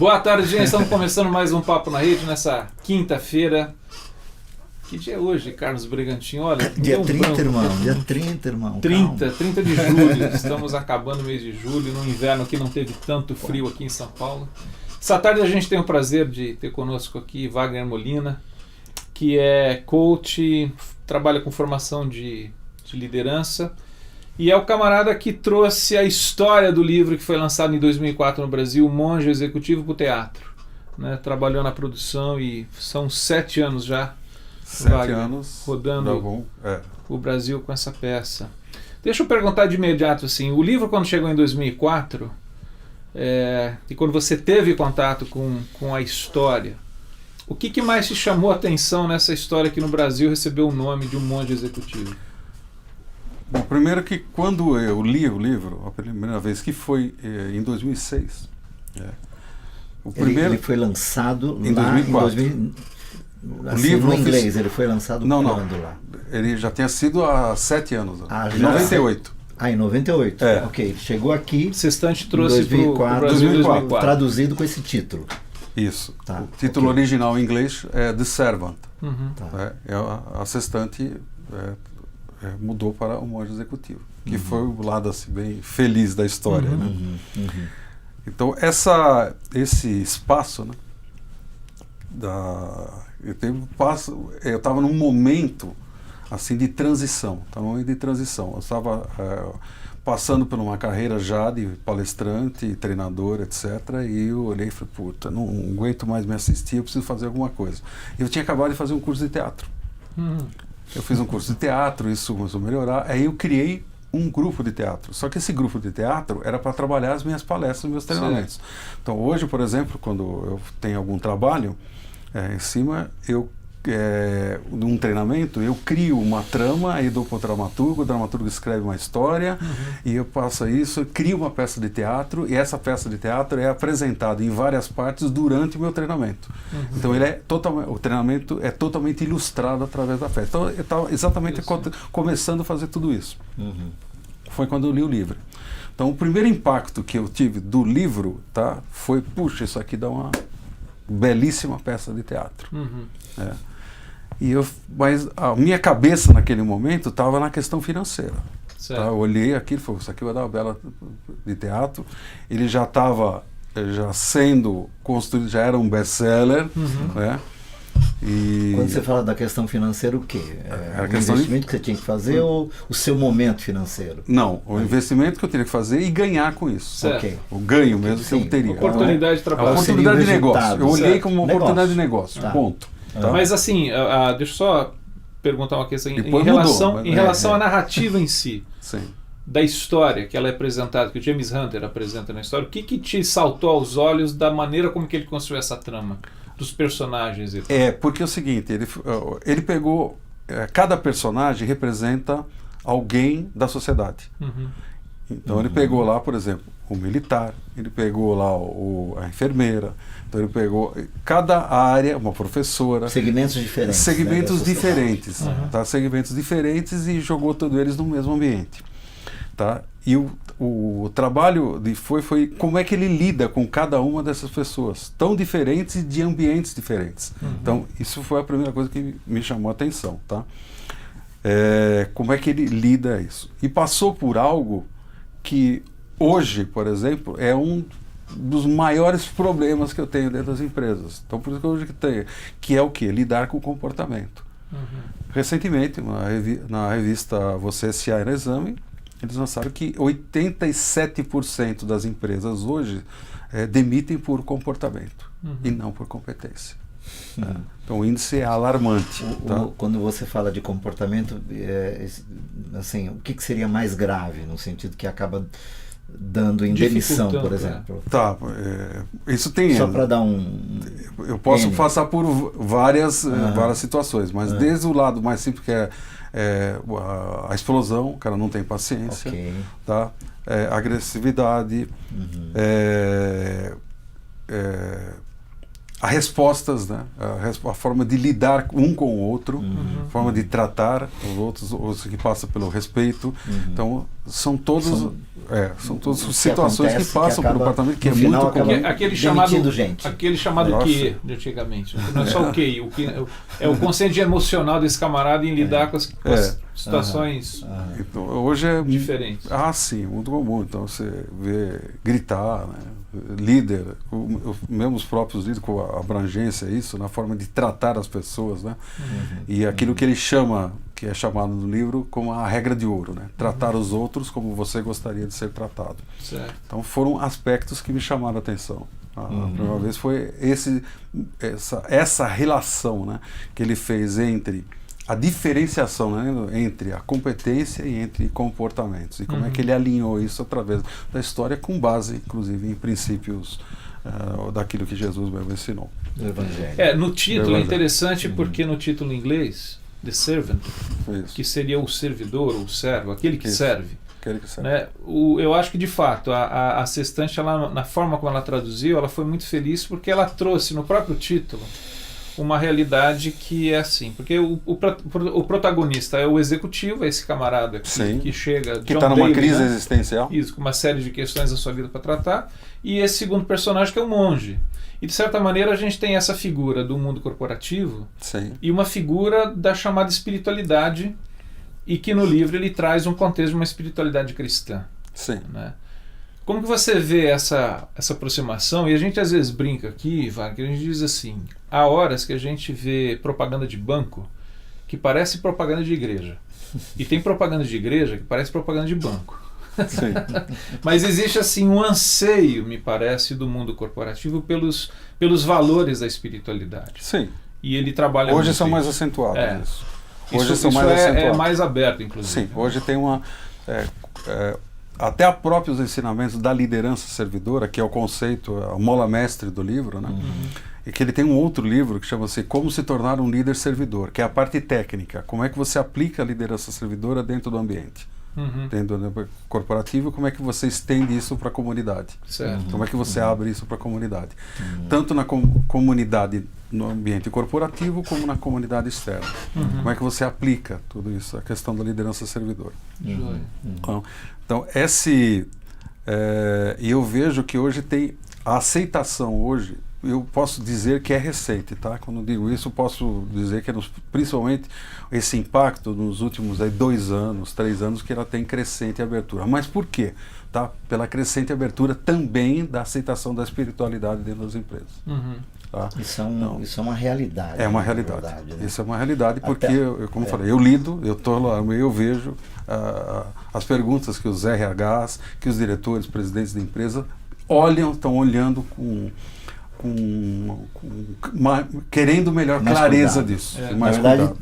Boa tarde, gente. Estamos começando mais um Papo na Rede nessa quinta-feira. Que dia é hoje, Carlos Brigantino? Olha, dia 30, irmão. Dia 30, irmão. 30 de julho. Estamos acabando o mês de julho, no inverno que não teve tanto frio aqui em São Paulo. Essa tarde a gente tem o prazer de ter conosco aqui Wagner Molina, que é coach, trabalha com formação de liderança e é o camarada que trouxe a história do livro que foi lançado em 2004 no Brasil, Monge Executivo para o Teatro. Né? Trabalhou na produção e são 7 anos já. 7 anos rodando o Brasil com essa peça. Deixa eu perguntar de imediato assim, o livro quando chegou em 2004 e quando você teve contato com a história, o que mais te chamou a atenção nessa história que no Brasil recebeu o nome de um monge executivo? Bom, primeiro que quando eu li o livro, a primeira vez que foi em 2006. Ele foi lançado em 2004. O livro em inglês, ele foi lançado quando lá? Ele já tinha sido há 7 anos, em já? 98. Em 98. Ok, ele chegou aqui. O Sextante trouxe para o Brasil em 2004. Traduzido com esse título. Isso. O título original em inglês é The Servant. A Sextante mudou para o Monge Executivo, que foi o lado assim, bem feliz da história. Então, esse espaço, né, eu estava num momento assim de transição. Eu estava passando por uma carreira já de palestrante, treinador, etc. E eu olhei e falei, puta, não aguento mais me assistir, eu preciso fazer alguma coisa. Eu tinha acabado de fazer um curso de teatro. Eu fiz um curso de teatro, isso começou a melhorar. Aí eu criei um grupo de teatro. Só que esse grupo de teatro era para trabalhar as minhas palestras, os meus treinamentos. Então hoje, por exemplo, quando eu tenho algum trabalho, em cima, num treinamento, eu crio uma trama, aí dou para o dramaturgo escreve uma história, e eu passo isso, eu crio uma peça de teatro, e essa peça de teatro é apresentada em várias partes durante o meu treinamento. Então o treinamento é totalmente ilustrado através da peça. Então eu estava exatamente começando a fazer tudo isso. Foi quando eu li o livro. Então o primeiro impacto que eu tive do livro, foi, puxa, isso aqui dá uma belíssima peça de teatro. Mas a minha cabeça naquele momento estava na questão financeira. Eu olhei aquilo e falei, isso aqui vai dar uma bela de teatro. Ele já estava sendo construído, já era um best-seller. Quando você fala da questão financeira, o quê? O investimento que você tinha que fazer ou o seu momento financeiro? Não, o investimento que eu teria que fazer e ganhar com isso. O ganho mesmo que eu teria. Oportunidade de trabalho. A oportunidade de negócio. Eu olhei como uma oportunidade de negócio. Ponto. Mas assim, deixa eu só perguntar uma questão. Em relação à narrativa em si, da história que ela é apresentada, que o James Hunter apresenta na história, o que te saltou aos olhos da maneira como que ele construiu essa trama? Dos personagens. Porque é o seguinte, ele pegou, cada personagem representa alguém da sociedade. Então ele pegou lá, por exemplo, o militar, ele pegou lá a enfermeira, então ele pegou cada área, uma professora. Segmentos diferentes. Segmentos diferentes. Segmentos diferentes e jogou todos eles no mesmo ambiente. E o trabalho foi como é que ele lida com cada uma dessas pessoas, tão diferentes e de ambientes diferentes. Então, isso foi a primeira coisa que me chamou a atenção. Como é que ele lida isso? E passou por algo que hoje, por exemplo, é um dos maiores problemas que eu tenho dentro das empresas. Então, por isso que hoje tenho, que é o quê? Lidar com o comportamento. Recentemente, na revista Você S.A. no Exame, eles lançaram que 87% das empresas hoje demitem por comportamento e não por competência. Então o índice é alarmante. Quando você fala de comportamento, assim, o que seria mais grave, no sentido que acaba dando em demissão, por exemplo? Isso tem... Só para dar eu posso passar por várias situações, mas desde o lado mais simples, que é a explosão, o cara não tem paciência, agressividade, respostas, né? A forma de lidar um com o outro, a forma de tratar os outros, os que passa pelo respeito. Então, são todas situações que passam pelo departamento, que é muito comum. Aquele chamado QE, de antigamente. Não é só o QI, é o consciente emocional desse camarada em lidar com as situações então, hoje é diferentes. Sim, muito comum. Então, você vê gritar, né? Líder, mesmo os próprios líderes com a abrangência, isso, na forma de tratar as pessoas, né? E aquilo que ele chama, que é chamado no livro como a regra de ouro, né? Tratar os outros como você gostaria de ser tratado. Certo. Então foram aspectos que me chamaram a atenção. A primeira vez foi essa relação, né, que ele fez entre a diferenciação, né, entre a competência e entre comportamentos. E como é que ele alinhou isso através da história, com base, inclusive, em princípios daquilo que Jesus mesmo ensinou. Do Evangelho. No título é interessante porque no título em inglês, The Servant, que seria o servidor, ou o servo, aquele que serve. Né? Eu acho que, de fato, a Sextante, ela, na forma como ela traduziu, ela foi muito feliz porque ela trouxe no próprio título uma realidade que é assim, porque o protagonista é o executivo, é esse camarada que chega, que está numa crise existencial, com uma série de questões da sua vida para tratar, e esse segundo personagem que é o monge. E de certa maneira a gente tem essa figura do mundo corporativo e uma figura da chamada espiritualidade, e que no livro ele traz um contexto de uma espiritualidade cristã. Né? Como que você vê essa aproximação? E a gente às vezes brinca aqui, Wagner, que a gente diz assim, há horas que a gente vê propaganda de banco que parece propaganda de igreja. E tem propaganda de igreja que parece propaganda de banco. Mas existe assim um anseio, me parece, do mundo corporativo pelos valores da espiritualidade. E ele trabalha hoje são mais acentuados isso. Hoje são mais acentuados. É mais aberto, inclusive. Hoje tem uma até a próprios ensinamentos da liderança servidora, que é o conceito, a mola mestre do livro, né? E que ele tem um outro livro que chama-se Como se tornar um líder servidor, que é a parte técnica, como é que você aplica a liderança servidora dentro do ambiente. Dentro do corporativo, como é que você estende isso para a comunidade? Como é que você abre isso para a comunidade? Tanto na comunidade, no ambiente corporativo, como na comunidade externa. Como é que você aplica tudo isso, a questão da liderança servidora? Então, eu vejo que hoje tem a aceitação hoje. Eu posso dizer que é recente, tá? Quando eu digo isso, eu posso dizer que é principalmente esse impacto nos últimos 2 anos, 3 anos, que ela tem crescente abertura. Mas por quê? Tá? Pela crescente abertura também da aceitação da espiritualidade dentro das empresas. Tá? Isso é uma realidade. É uma realidade. Verdade, né? Isso é uma realidade porque, como eu falei, eu lido, eu estou lá, eu vejo as perguntas que os RHs, que os diretores, presidentes da empresa estão olhando querendo melhor mais clareza cuidado. Disso. Mais na verdade,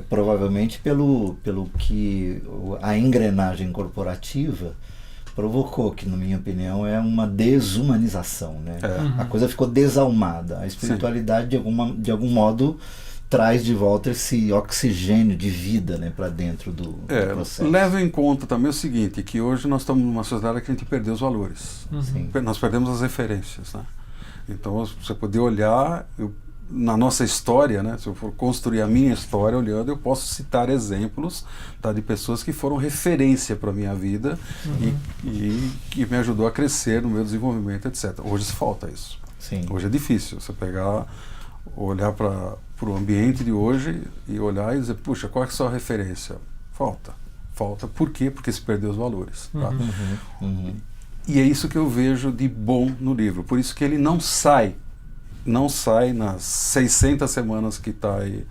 provavelmente pelo que a engrenagem corporativa provocou, que na minha opinião é uma desumanização, né? A coisa ficou desalmada. A espiritualidade de algum modo traz de volta esse oxigênio de vida, né, para dentro do processo. Leva em conta também o seguinte, que hoje nós estamos numa sociedade que a gente perdeu os valores. Nós perdemos as referências, né? Então, você poder olhar, na nossa história, né, se eu for construir a minha história olhando, eu posso citar exemplos, tá, de pessoas que foram referência para a minha vida e que me ajudou a crescer no meu desenvolvimento, etc. Hoje se falta isso. Hoje é difícil você olhar para o ambiente de hoje e olhar e dizer, puxa, qual é a sua referência? Falta. Por quê? Porque se perdeu os valores. Tá? E é isso que eu vejo de bom no livro. Por isso que ele não sai nas 600 semanas que está aí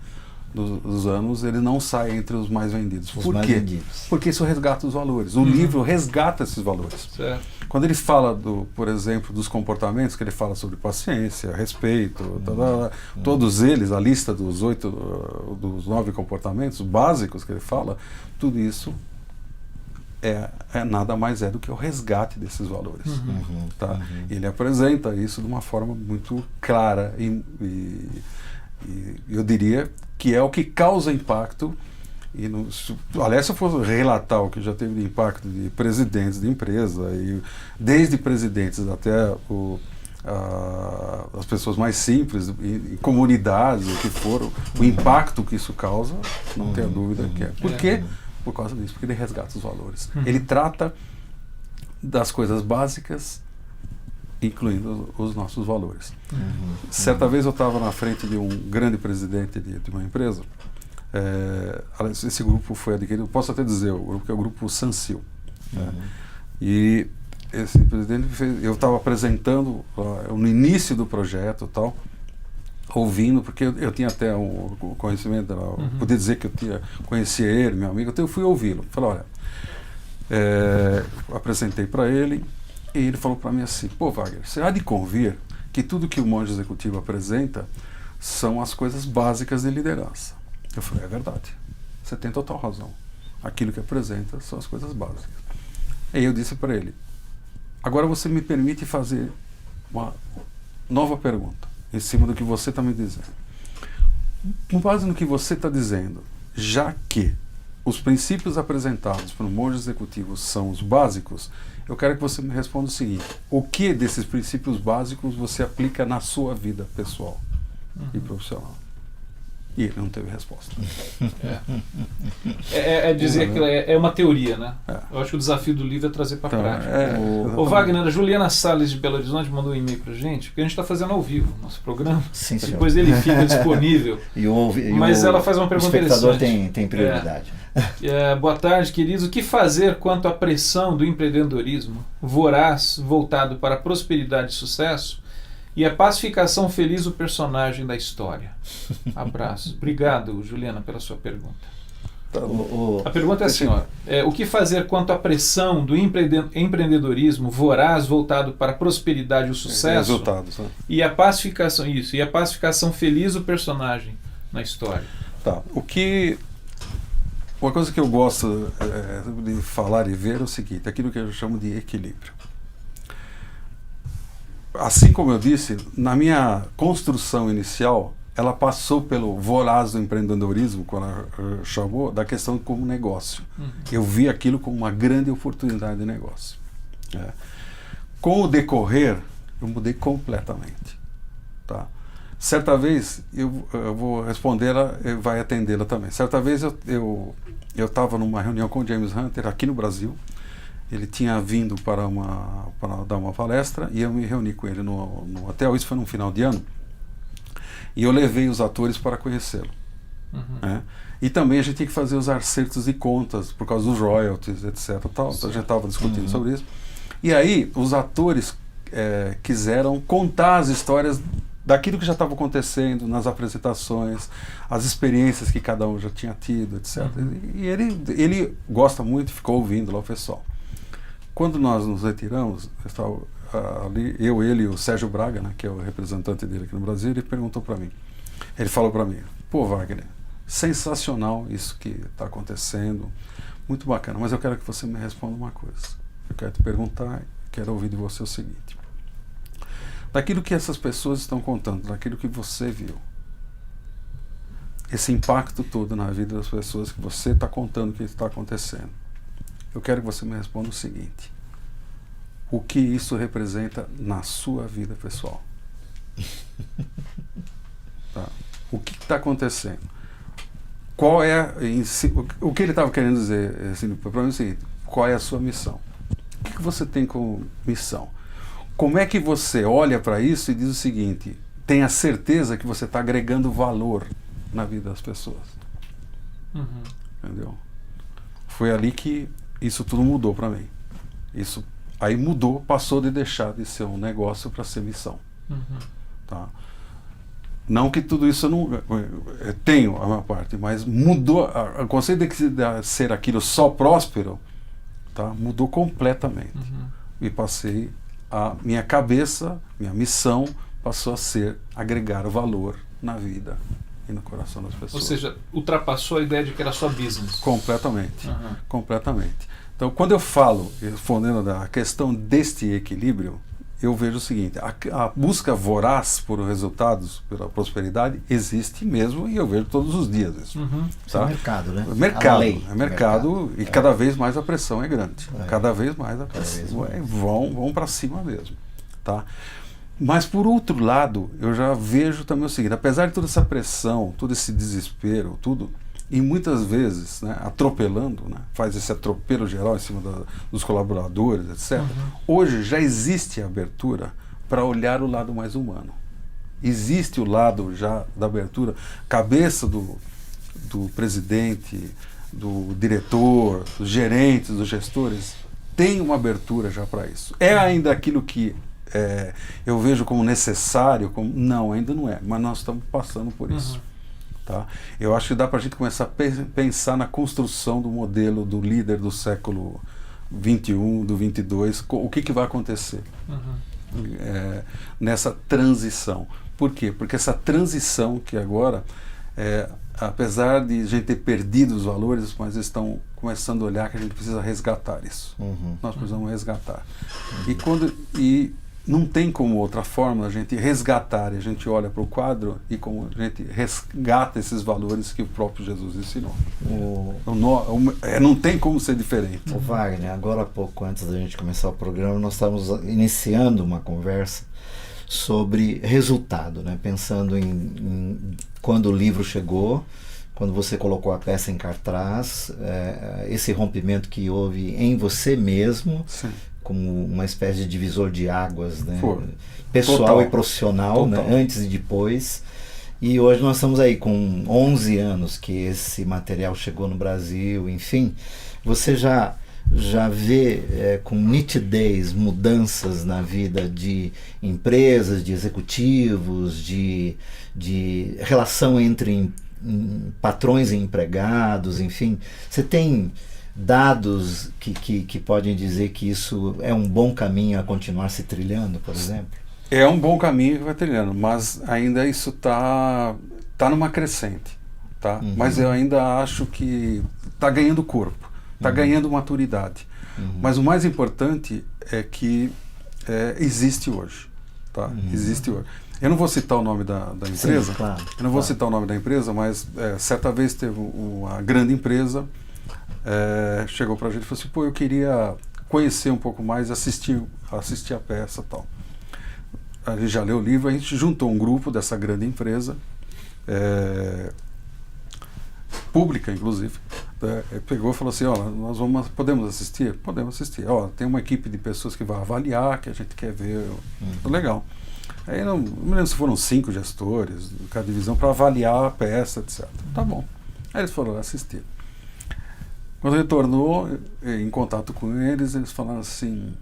dos anos, ele não sai entre os mais vendidos. Por quê? Porque isso resgata os valores. O livro resgata esses valores. Quando ele fala, por exemplo, dos comportamentos, que ele fala sobre paciência, respeito, todos eles, a lista dos 9 comportamentos básicos que ele fala, tudo isso nada mais do que o resgate desses valores. Tá? Ele apresenta isso de uma forma muito clara e eu diria que é o que causa impacto. Aliás, se eu for relatar o que já teve de impacto de presidentes de empresa, desde presidentes até as pessoas mais simples, em comunidades, o que for, o impacto que isso causa, não tenha dúvida que é. Por quê? Por causa disso, porque ele resgata os valores. Ele trata das coisas básicas, incluindo os nossos valores. Certa vez eu estava na frente de um grande presidente de uma empresa. Esse grupo foi adquirido, posso até dizer, o grupo que é o grupo Sansil. E esse presidente eu estava apresentando no início do projeto e tal, ouvindo, porque eu tinha até um conhecimento, podia dizer que eu conhecia ele, meu amigo, então eu fui ouvi-lo. Falei, olha, apresentei para ele, e ele falou para mim assim, pô, Wagner, você há de convir que tudo que o monge executivo apresenta são as coisas básicas de liderança. Eu falei, é verdade, você tem total razão. Aquilo que apresenta são as coisas básicas. E eu disse para ele, agora você me permite fazer uma nova pergunta, em cima do que você está me dizendo. Com base no que você está dizendo, já que os princípios apresentados para o monge executivo são os básicos, eu quero que você me responda o seguinte, o que desses princípios básicos você aplica na sua vida pessoal e profissional? E ele não teve resposta. Dizer que é uma teoria, né? Eu acho que o desafio do livro é trazer para a prática. O Wagner, a Juliana Salles de Belo Horizonte mandou um e-mail para a gente, porque a gente está fazendo ao vivo nosso programa. Sim, depois ele fica disponível. Mas ela faz uma pergunta interessante. O espectador tem prioridade. Boa tarde, queridos. O que fazer quanto à pressão do empreendedorismo voraz voltado para a prosperidade e sucesso e a pacificação feliz do personagem da história? Abraços. Obrigado, Juliana, pela sua pergunta. A pergunta é assim, o que fazer quanto à pressão do empreendedorismo voraz voltado para a prosperidade e o sucesso resultados, né? e a pacificação feliz do personagem na história? Tá. Uma coisa que eu gosto de falar e ver é o seguinte, aquilo que eu chamo de equilíbrio. Assim como eu disse, na minha construção inicial, ela passou pelo voraz do empreendedorismo, quando ela chamou, da questão como negócio. Eu vi aquilo como uma grande oportunidade de negócio. Com o decorrer, eu mudei completamente. Tá? Certa vez, eu vou responder, ela vai atendê-la também. Certa vez eu estava numa reunião com o James Hunter aqui no Brasil. Ele tinha vindo para dar uma palestra e eu me reuni com ele no hotel. Isso foi no final de ano. E eu levei os atores para conhecê-lo. E também a gente tinha que fazer os acertos de contas por causa dos royalties, etc. Tal. Então a gente estava discutindo sobre isso. E aí os atores quiseram contar as histórias daquilo que já estava acontecendo nas apresentações, as experiências que cada um já tinha tido, etc. E ele gosta muito e ficou ouvindo lá o pessoal. Quando nós nos retiramos, ali, ele e o Sérgio Braga, né, que é o representante dele aqui no Brasil, ele perguntou para mim, ele falou para mim, pô, Wagner, sensacional isso que está acontecendo, muito bacana, mas eu quero que você me responda uma coisa. Eu quero te perguntar, quero ouvir de você o seguinte. Daquilo que essas pessoas estão contando, daquilo que você viu, esse impacto todo na vida das pessoas que você está contando que está acontecendo, eu quero que você me responda o seguinte. O que isso representa na sua vida pessoal? Tá? O que está acontecendo? Qual é o que ele estava querendo dizer assim, para mim é o seguinte, qual é a sua missão? O que você tem como missão? Como é que você olha para isso e diz o seguinte, tenha certeza que você está agregando valor na vida das pessoas? Entendeu? Foi ali que isso tudo mudou para mim. Isso aí mudou, passou de deixar de ser um negócio para ser missão. Tá? Não que tudo isso eu não tenho a maior parte, mas mudou, o conceito de ser aquilo só próspero, tá? Mudou completamente. E passei a minha cabeça, minha missão passou a ser agregar valor na vida e no coração das pessoas. Ou seja, ultrapassou a ideia de que era só business. Completamente. Completamente. Então, quando eu falo, respondendo da questão deste equilíbrio, eu vejo o seguinte, a busca voraz por resultados, pela prosperidade, existe mesmo e eu vejo todos os dias isso. Tá? É mercado, né? Mercado e cada vez mais a pressão é grande. Cada vez mais a pressão. Vão para cima mesmo. Tá? Mas, por outro lado, eu já vejo também o seguinte, apesar de toda essa pressão, todo esse desespero, tudo, e muitas vezes, né, atropelando, né, faz esse atropelo geral em cima dos colaboradores, etc. Hoje já existe a abertura para olhar o lado mais humano. Existe o lado já da abertura, cabeça do presidente, do diretor, dos gerentes, dos gestores, tem uma abertura já para isso. É ainda aquilo que eu vejo como necessário? Não, ainda não é, mas nós estamos passando por isso. Tá? Eu acho que dá para a gente começar a pensar na construção do modelo do líder do século XXI, do XXII, o que vai acontecer nessa transição. Por quê? Porque essa transição que agora, apesar de a gente ter perdido os valores, mas eles estão começando a olhar que a gente precisa resgatar isso. Nós precisamos resgatar. E não tem como outra forma a gente resgatar, e a gente olha para o quadro e como a gente resgata esses valores que o próprio Jesus ensinou. Não tem como ser diferente. O Wagner, agora há pouco, antes da gente começar o programa, nós estávamos iniciando uma conversa sobre resultado, né? Pensando em quando o livro chegou, quando você colocou a peça em cartaz, esse rompimento que houve em você mesmo, Sim. como uma espécie de divisor de águas, né? Pessoal Total. e profissional, né? Antes e depois. E hoje nós estamos aí com 11 anos que esse material chegou no Brasil, enfim. Você já vê com nitidez mudanças na vida de empresas, de executivos, de relação entre patrões e empregados, enfim. Você tem dados que podem dizer que isso é um bom caminho a continuar se trilhando, por exemplo? É um bom caminho que vai trilhando, mas ainda isso tá numa crescente, tá? Mas eu ainda acho que está ganhando corpo, está ganhando maturidade. Mas o mais importante é que existe hoje, tá? Existe hoje. Eu não vou citar o nome da empresa. Sim, claro, eu não vou citar o nome da empresa, mas certa vez teve uma grande empresa chegou para a gente e falou assim: pô, eu queria conhecer um pouco mais, assistir a peça e tal. A gente já leu o livro, a gente juntou um grupo dessa grande empresa, pública inclusive, pegou e falou assim: ó, podemos assistir? Podemos assistir. Ó, tem uma equipe de pessoas que vai avaliar, que a gente quer ver. Legal. Aí não me lembro se foram 5 gestores, cada divisão, para avaliar a peça, etc. Tá bom. Aí eles foram assistir. Quando retornou, em contato com eles falaram assim: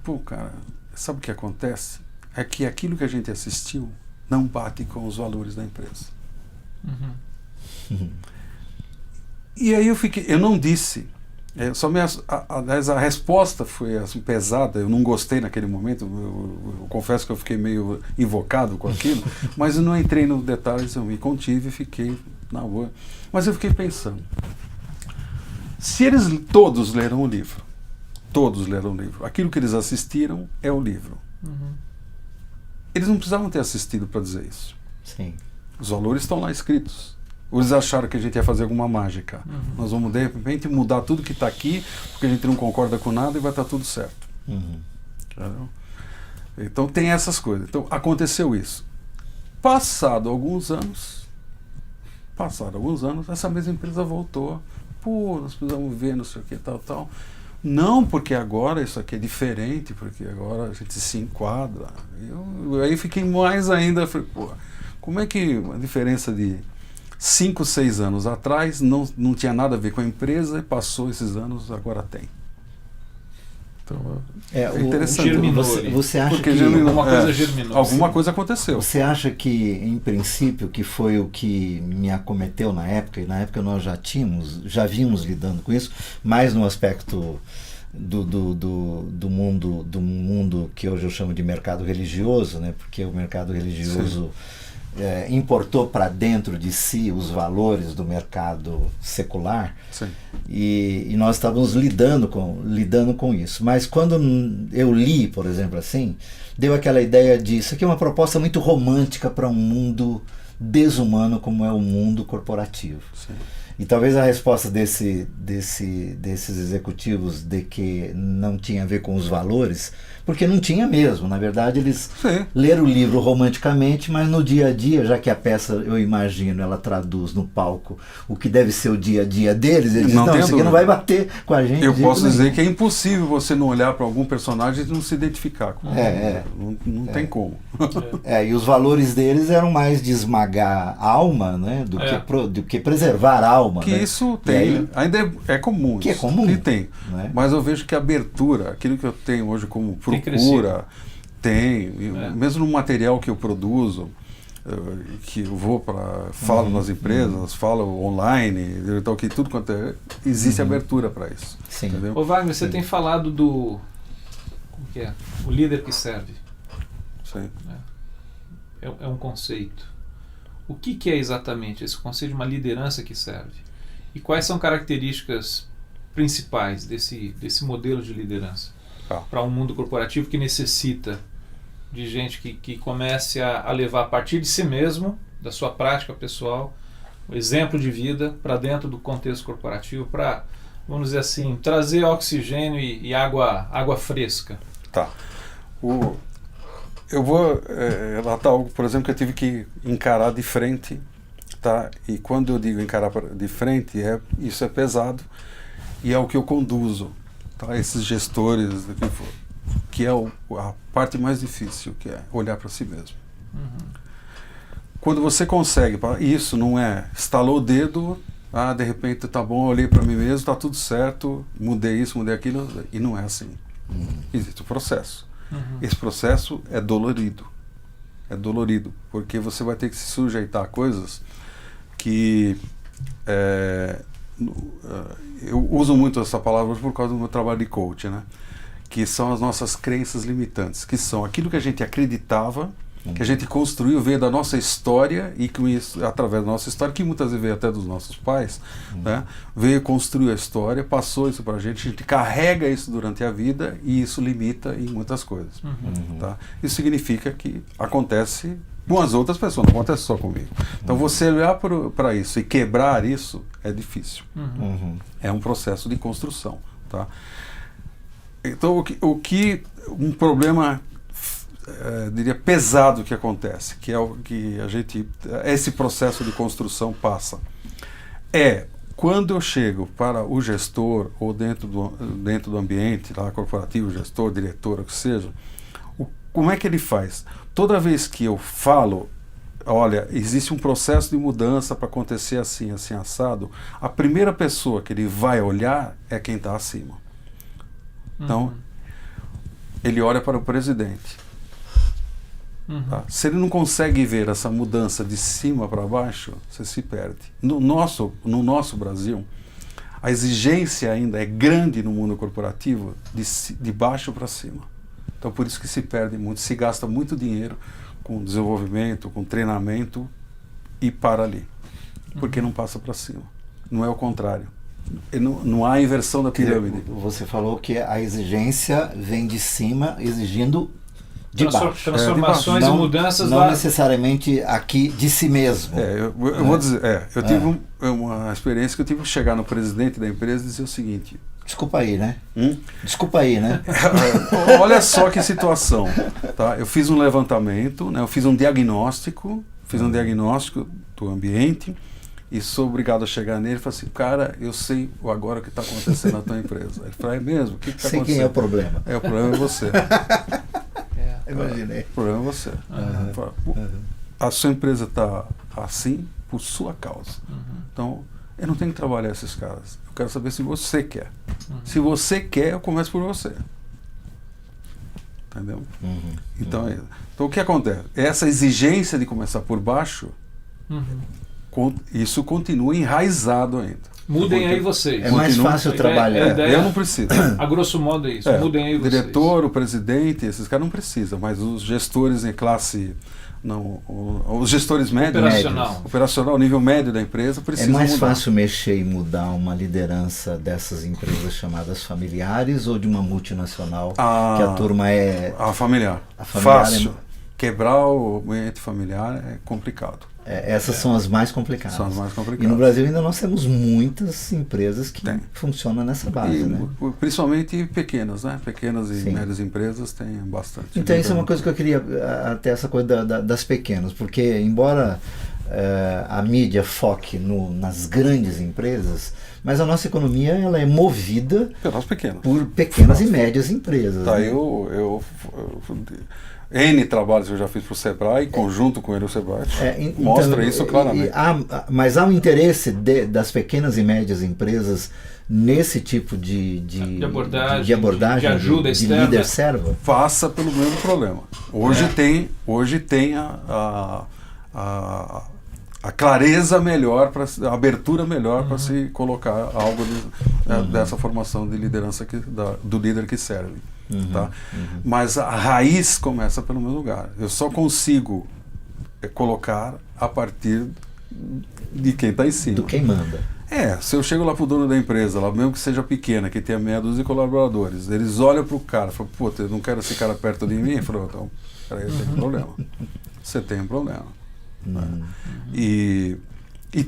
pô, cara, sabe o que acontece? É que aquilo que a gente assistiu não bate com os valores da empresa. E aí eu não disse, aliás, a resposta foi assim, pesada, eu não gostei naquele momento, eu confesso que eu fiquei meio invocado com aquilo, mas eu não entrei nos detalhes, eu me contive e fiquei na boa. Mas eu fiquei pensando, se eles todos leram o livro, aquilo que eles assistiram é o livro. Eles não precisavam ter assistido para dizer isso. Sim. Os valores estão lá escritos. Ou eles acharam que a gente ia fazer alguma mágica. Nós vamos, de repente, mudar tudo que está aqui, porque a gente não concorda com nada e vai estar tudo certo. Então tem essas coisas. Então aconteceu isso. Passado alguns anos, essa mesma empresa voltou. Pô, nós precisamos ver, não sei o que, tal. Não, porque agora isso aqui é diferente, porque agora a gente se enquadra. Eu aí fiquei mais ainda, falei, pô, como é que a diferença de 5, 6 anos atrás não tinha nada a ver com a empresa e passou esses anos, agora tem. Então, é interessante. Você acha que alguma coisa germinou? Alguma coisa aconteceu. Você acha que, em princípio, que foi o que me acometeu na época, e na época nós já vínhamos lidando com isso, mais no aspecto do mundo que hoje eu chamo de mercado religioso, né? Porque o mercado religioso importou para dentro de si os valores do mercado secular. Sim. E nós estávamos lidando com isso. Mas quando eu li, por exemplo, assim, deu aquela ideia de isso aqui é uma proposta muito romântica para um mundo desumano como é o mundo corporativo. Sim. E talvez a resposta desses executivos de que não tinha a ver com os valores, porque não tinha mesmo. Na verdade, eles leram o livro romanticamente, mas no dia a dia, já que a peça, eu imagino, ela traduz no palco o que deve ser o dia a dia deles, eles dizem, não, isso aqui não vai bater com a gente. Eu posso dizer que é impossível você não olhar para algum personagem e não se identificar com ele. Não tem como. E os valores deles eram mais de esmagar a alma, né, do que preservar a alma. Que né? isso tem, aí, ainda é comum. Que é comum. Que tem. Né? Mas eu vejo que a abertura, aquilo que eu tenho hoje como procura, mesmo no material que eu produzo, que eu vou falo nas empresas, falo online, então que tudo quanto existe abertura para isso. Sim. Entendeu? Ô Wagner, você tem falado do como que é? O líder que serve. Sim. É um conceito. O que é exatamente esse conceito de uma liderança que serve? E quais são características principais desse modelo de liderança para um mundo corporativo que necessita de gente que comece a levar a partir de si mesmo, da sua prática pessoal, o exemplo de vida para dentro do contexto corporativo, para, vamos dizer assim, trazer oxigênio e água fresca? Tá. Eu vou relatar algo, por exemplo, que eu tive que encarar de frente, tá? E quando eu digo encarar de frente, isso é pesado e é o que eu conduzo, tá? Esses gestores, que é a parte mais difícil, que é olhar para si mesmo. Quando você consegue, isso não é estalou o dedo, de repente tá bom, olhei para mim mesmo, tá tudo certo, mudei isso, mudei aquilo, e não é assim. Existe o processo. Esse processo é dolorido. É dolorido, porque você vai ter que se sujeitar a coisas que... eu uso muito essa palavra por causa do meu trabalho de coach, né? Que são as nossas crenças limitantes, que são aquilo que a gente acreditava, que a gente construiu, veio da nossa história, e com isso, através da nossa história, que muitas vezes veio até dos nossos pais, né? Veio construir a história, passou isso pra gente, a gente carrega isso durante a vida e isso limita em muitas coisas. Tá? Isso significa que acontece com as outras pessoas, não acontece só comigo. Então você olhar para isso e quebrar isso é difícil. É um processo de construção. Tá? Então um problema diria pesado que acontece, que é o que esse processo de construção passa, quando eu chego para o gestor ou dentro do ambiente lá, corporativo, gestor, diretor, o que seja, como é que ele faz? Toda vez que eu falo, olha, existe um processo de mudança para acontecer assim, assim, assado, a primeira pessoa que ele vai olhar é quem está acima. Então, ele olha para o presidente. Tá? Se ele não consegue ver essa mudança de cima para baixo, você se perde. No nosso Brasil, a exigência ainda é grande no mundo corporativo de baixo para cima. Então por isso que se perde muito, se gasta muito dinheiro com desenvolvimento, com treinamento e para ali. Porque não passa para cima. Não é o contrário. Não há inversão da pirâmide. Você falou que a exigência vem de cima exigindo de baixo. Transformações e mudanças não necessariamente aqui de si mesmo. Eu vou dizer, eu tive uma experiência que eu tive que chegar no presidente da empresa e dizer o seguinte. Desculpa aí, né? Desculpa aí, né? Olha só que situação. Tá? Eu fiz um levantamento, né? Eu fiz um diagnóstico do ambiente e sou obrigado a chegar nele e falar assim, cara, eu sei agora o que está acontecendo na tua empresa. Ele falou, é mesmo? O que está acontecendo? Sei quem é o problema. O problema é você. Imaginei. O problema é você. A sua empresa está assim por sua causa. Então, eu não tenho que trabalhar esses caras. Eu quero saber se você quer. Se você quer, eu começo por você. Entendeu? Então, o que acontece? Essa exigência de começar por baixo, isso continua enraizado ainda. Mudem aí vocês. É mais fácil trabalhar. Eu não preciso. A grosso modo é isso. Mudem aí vocês. O diretor, o presidente, esses caras não precisam, mas os gestores em classe... os gestores médios, operacional, nível médio da empresa, precisam mudar. É mais fácil mexer e mudar uma liderança dessas empresas chamadas familiares ou de uma multinacional que a turma é... A familiar. Fácil. Quebrar o ambiente familiar é complicado. Essas são as mais complicadas. São as mais complicadas. E no Brasil ainda nós temos muitas empresas que funcionam nessa base, né? Principalmente pequenas, né? Pequenas e Sim. médias empresas têm bastante. Então isso é uma coisa que eu queria, até essa coisa das pequenas, porque embora a mídia foque nas grandes empresas, mas a nossa economia ela é movida pelas pequenas. por pequenas e médias empresas. Tá, né? N trabalhos que eu já fiz para o Sebrae, em conjunto com ele o Sebrae, mostra isso claramente. Mas há um interesse das pequenas e médias empresas nesse tipo de abordagem, de ajuda de líder serva? Passa pelo mesmo problema. Hoje tem a clareza melhor, a abertura melhor para se colocar algo dessa formação de liderança do líder que serve. Tá? Mas a raiz começa pelo meu lugar. Eu só consigo colocar a partir de quem está em cima. Do quem manda. Se eu chego lá pro dono da empresa, lá mesmo que seja pequena, que tenha meia dúzia de colaboradores, eles olham pro cara e falam, pô, eu não quero esse cara perto de mim. Eu falo, então, peraí, eu tenho um problema. Você tem um problema. E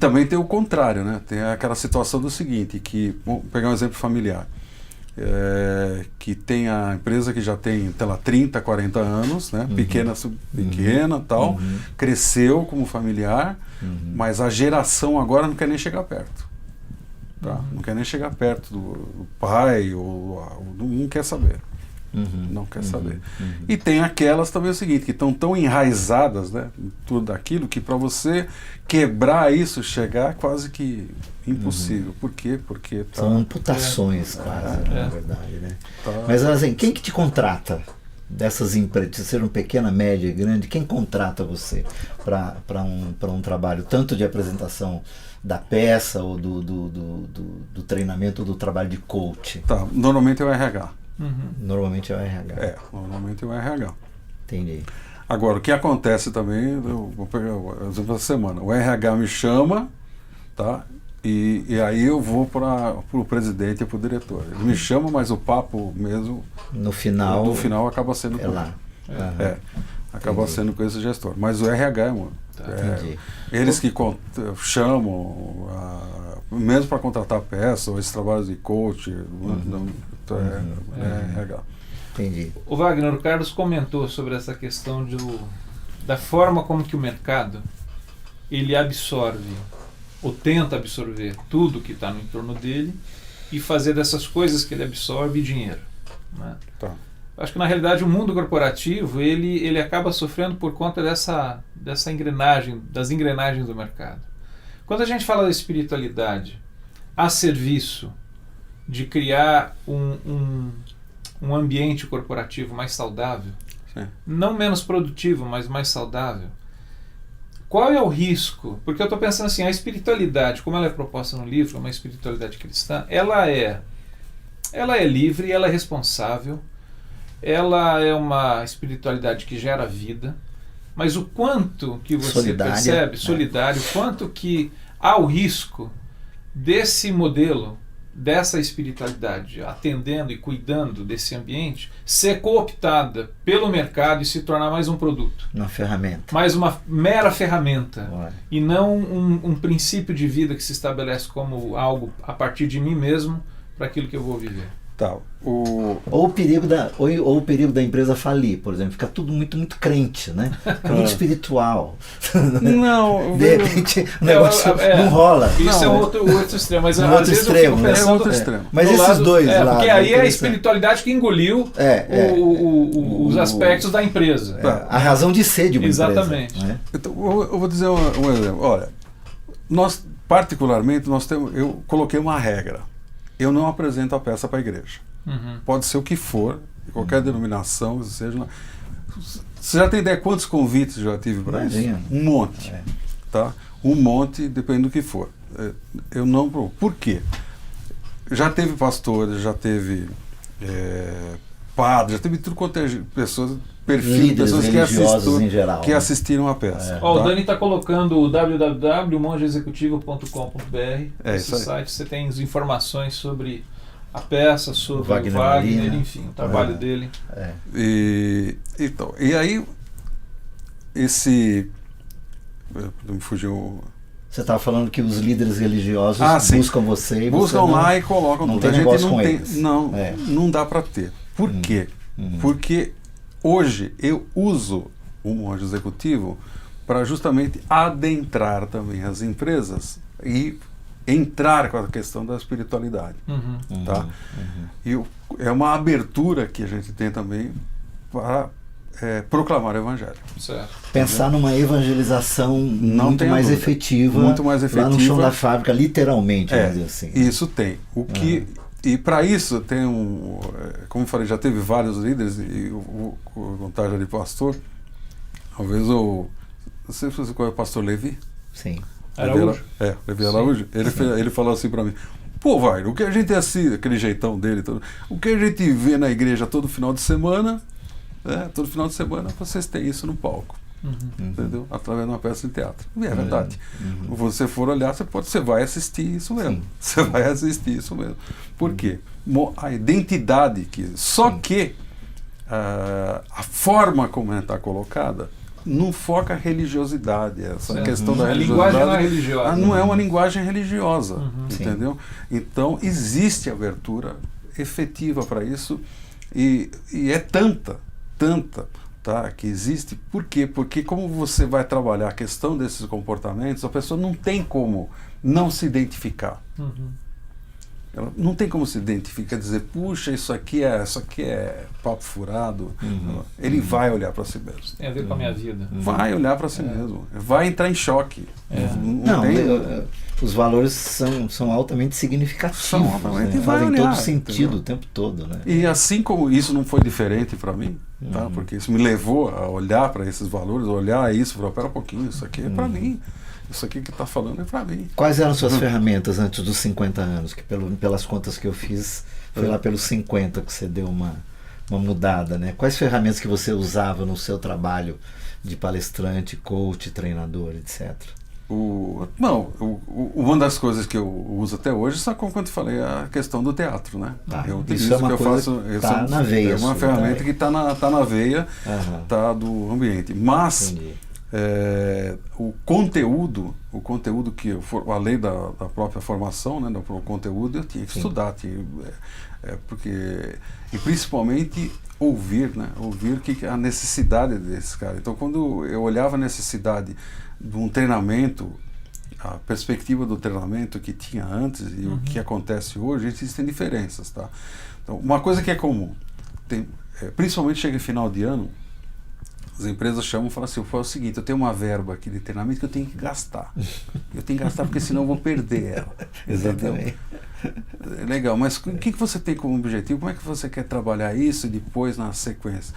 também tem o contrário, né? Tem aquela situação do seguinte, vamos pegar um exemplo familiar. Que tem a empresa que já tem, sei lá, 30, 40 anos, né? Pequena, tal, cresceu como familiar, mas a geração agora não quer nem chegar perto. Tá? Não quer nem chegar perto do pai, não quer saber. Não quer saber. E tem aquelas também o seguinte, que estão tão enraizadas, né, em tudo aquilo, que para você quebrar isso, chegar quase que impossível. Por quê? Porque são amputações, quase, na verdade, né? Mas assim, quem que te contrata dessas empresas, seja uma pequena, média, grande, quem contrata você para um trabalho tanto de apresentação da peça ou do treinamento ou do trabalho de coach? Normalmente é o RH. Normalmente é o RH. Normalmente é o RH. Entendi. Agora, o que acontece também, eu vou pegar o exemplo da semana, o RH me chama, tá? E aí eu vou para o presidente e para o diretor. Ele me chama, mas o papo mesmo, no final acaba sendo lá. Acaba sendo com esse gestor. Mas o RH, eles que chamam, mesmo para contratar peça, ou esses trabalhos de coach, RH. Entendi. O Wagner, o Carlos comentou sobre essa questão da forma como que o mercado ele absorve ou tenta absorver tudo que está no entorno dele e fazer dessas coisas que ele absorve dinheiro, né? Acho que na realidade o mundo corporativo ele acaba sofrendo por conta dessa engrenagem, das engrenagens do mercado. Quando a gente fala da espiritualidade a serviço de criar um ambiente corporativo mais saudável, não menos produtivo, mas mais saudável, qual é o risco? Porque eu estou pensando assim, a espiritualidade, como ela é proposta no livro, uma espiritualidade cristã, ela é livre, ela é responsável, ela é uma espiritualidade que gera vida, mas o quanto que você percebe, solidário, o quanto que há o risco desse modelo, dessa espiritualidade, atendendo e cuidando desse ambiente, ser cooptada pelo mercado e se tornar mais um produto. Uma ferramenta. Mais uma mera ferramenta. E não um princípio de vida que se estabelece como algo a partir de mim mesmo para aquilo que eu vou viver. Ou o perigo da empresa falir, por exemplo, fica tudo muito, muito crente, né? Fica muito espiritual. Não, de repente o negócio não rola. Isso é outro extremo, mas às vezes eu fico pensando, outro extremo. Mas esses dois lados. Porque aí é a espiritualidade que engoliu os aspectos da empresa. A razão de ser de uma Exatamente. empresa. Né? Então, eu vou dizer um exemplo. Olha, nós particularmente eu coloquei uma regra. Eu não apresento a peça para a igreja. Pode ser o que for, qualquer denominação, seja. Você já tem ideia quantos convites eu já tive para isso? Um monte. Tá? Um monte, depende do que for. Eu não. Por quê? Já teve pastores, já teve padres, já teve tudo quanto é pessoas, perfil de pessoas que assistiram a peça. O Dani está colocando o www.mongeexecutivo.com.br. Esse site você tem as informações sobre a peça, sobre o Wagner, enfim, o trabalho dele. E aí Me fugiu. Você estava falando que os líderes religiosos buscam você e buscam você lá e colocam não tudo. tem A gente negócio não com tem, eles. não dá para ter. Por quê? Porque hoje eu uso o monge executivo para justamente adentrar também as empresas e entrar com a questão da espiritualidade. Tá? E é uma abertura que a gente tem também para proclamar o evangelho. Certo. Pensar numa evangelização muito mais efetiva, muito mais efetiva lá no chão da fábrica, literalmente, vamos dizer assim. Isso tem. E para isso tem como eu falei, já teve vários líderes, e eu vou contar já de pastor. Talvez você conhece o pastor Levi? Sim. Araújo? Levi Araújo. Ele falou assim para mim: pô, vai, o que a gente assim, aquele jeitão dele, o que a gente vê na igreja todo final de semana, todo final de semana vocês têm isso no palco. Entendeu? Através de uma peça de teatro. E é verdade. Você for olhar, você vai assistir isso mesmo. Sim. Você vai assistir isso mesmo. Por quê? A identidade só que a forma como ela está colocada não foca a religiosidade. Essa questão da religiosidade. A linguagem não é religiosa. Não é uma linguagem religiosa. Entendeu? Sim. Então, existe abertura efetiva para isso e é tanta, tá, que existe. Por quê? Porque como você vai trabalhar a questão desses comportamentos, a pessoa não tem como não se identificar. Ela não tem como se identificar, dizer, puxa, isso aqui é papo furado. Ele vai olhar para si mesmo. Tem a ver com a minha vida. Vai olhar para si mesmo. Vai entrar em choque. Os valores são altamente significativos. São altamente, né? Fazem olhar, todo sentido, entendeu? o tempo todo. Né? E assim como isso não foi diferente para mim, tá? Porque isso me levou a olhar para esses valores, olhar isso, falar, pera um pouquinho, isso aqui é para mim. Isso aqui que está falando é para mim. Quais eram suas ferramentas antes dos 50 anos? Que pelas contas que eu fiz, foi lá pelos 50 que você deu uma mudada, né? Quais ferramentas que você usava no seu trabalho de palestrante, coach, treinador, etc.? Uma das coisas que eu uso até hoje, só como quando eu falei, a questão do teatro, né? Eu utilizo isso é uma que eu coisa faço, que tá na veia. É uma ferramenta que está na veia tá, do ambiente. Mas o conteúdo que além da própria formação, né, do conteúdo, eu tinha que estudar, e principalmente ouvir a necessidade desse cara. Então, quando eu olhava a necessidade de um treinamento, a perspectiva do treinamento que tinha antes e o que acontece hoje, existem diferenças, tá? Então, uma coisa que é comum, principalmente chega em final de ano, as empresas chamam e falam assim, o seguinte, eu tenho uma verba aqui de treinamento que eu tenho que gastar. Eu tenho que gastar porque senão eu vou perder ela. Exatamente. Legal, mas o que você tem como objetivo? Como é que você quer trabalhar isso e depois na sequência?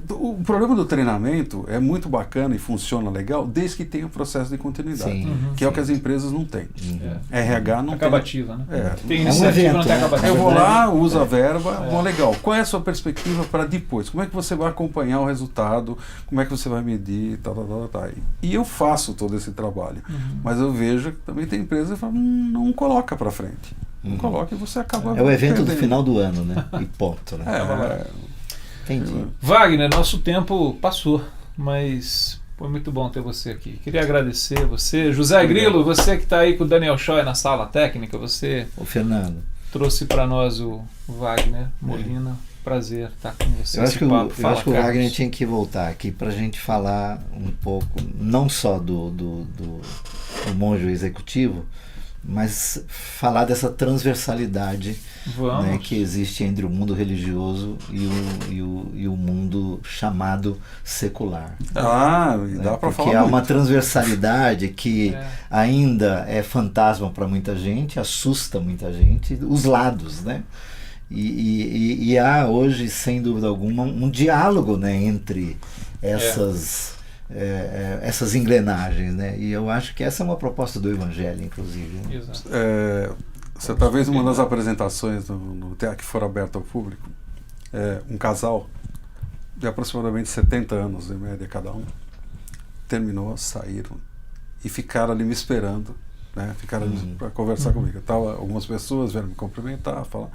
O problema do treinamento é muito bacana e funciona legal desde que tenha um processo de continuidade, que é o que as empresas não têm. RH não acabativa, tem. Né? Tem iniciativa, não tem acabativa. Eu vou lá, uso a verba, legal. Qual é a sua perspectiva para depois? Como é que você vai acompanhar o resultado? Como é que você vai medir? E eu faço todo esse trabalho. Mas eu vejo que também tem empresa que não coloca para frente. Não coloca e você acaba... É o evento perdendo. do final do ano, né? E ponto, né? Entendi. Wagner, nosso tempo passou, mas foi muito bom ter você aqui. Queria agradecer você. José Grilo, você que está aí com o Daniel Choi na sala técnica, você O Fernando trouxe para nós o Wagner Molina. Prazer estar com você. Eu acho que o Wagner tinha que voltar aqui para a gente falar um pouco, não só do monge executivo, mas falar dessa transversalidade, né, que existe entre o mundo religioso e o mundo chamado secular. Dá para falar. Porque há uma transversalidade que ainda é fantasma para muita gente, assusta muita gente, os lados, né? E há hoje, sem dúvida alguma, um diálogo, né, entre essas engrenagens, né? E eu acho que essa é uma proposta do Evangelho, inclusive. Né? Exato. Talvez uma das apresentações no teatro que for aberto ao público, um casal de aproximadamente 70 anos, em média cada um, terminou, saíram e ficaram ali me esperando, né? Ficaram para conversar comigo. Algumas pessoas vieram me cumprimentar, falar,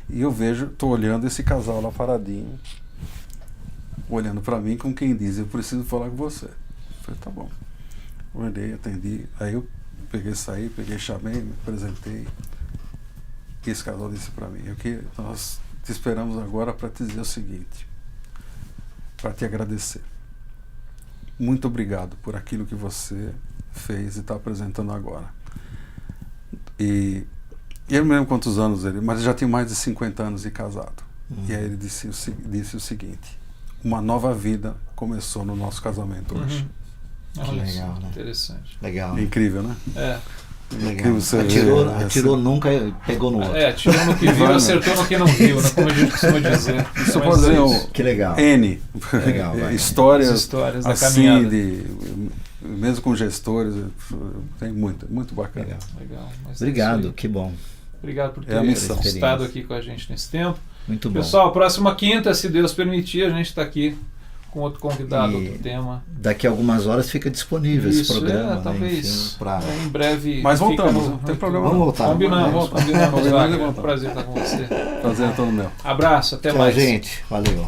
e eu estou olhando esse casal lá paradinho, olhando para mim como quem diz, eu preciso falar com você. Eu falei, tá bom. olhei, atendi. Aí eu saí, chamei, me apresentei. E esse casal disse para mim, nós te esperamos agora para te dizer o seguinte, para te agradecer. Muito obrigado por aquilo que você fez e está apresentando agora. E eu não me lembro quantos anos ele, mas ele já tinha mais de 50 anos de casado. E aí ele disse o seguinte, uma nova vida começou no nosso casamento hoje. Olha Que legal, isso, né? interessante. Legal. Incrível, né? É. Legal. Você Atirou nunca, pegou no outro. Atirou no que viu, acertou no que não viu, né? Como a gente costuma dizer. Isso pode dizer Que legal. N Legal, vai. histórias da assim, caminhada. mesmo com gestores, tem muito bacana. Legal. Mas Obrigado, é que bom. obrigado por É a ter missão. estado aqui com a gente nesse tempo. Muito bom. Pessoal, próxima quinta, se Deus permitir, a gente está aqui com outro convidado, E outro tema. daqui a algumas horas fica disponível esse programa. Talvez Enfim, pra... em breve. Mas fica voltamos, no- não tem problema. Vamos voltar. Combinamos. Combinamos e Wagner. voltamos. Prazer estar com você. Prazer é todo meu. Abraço, até Tchau, mais. gente. Valeu.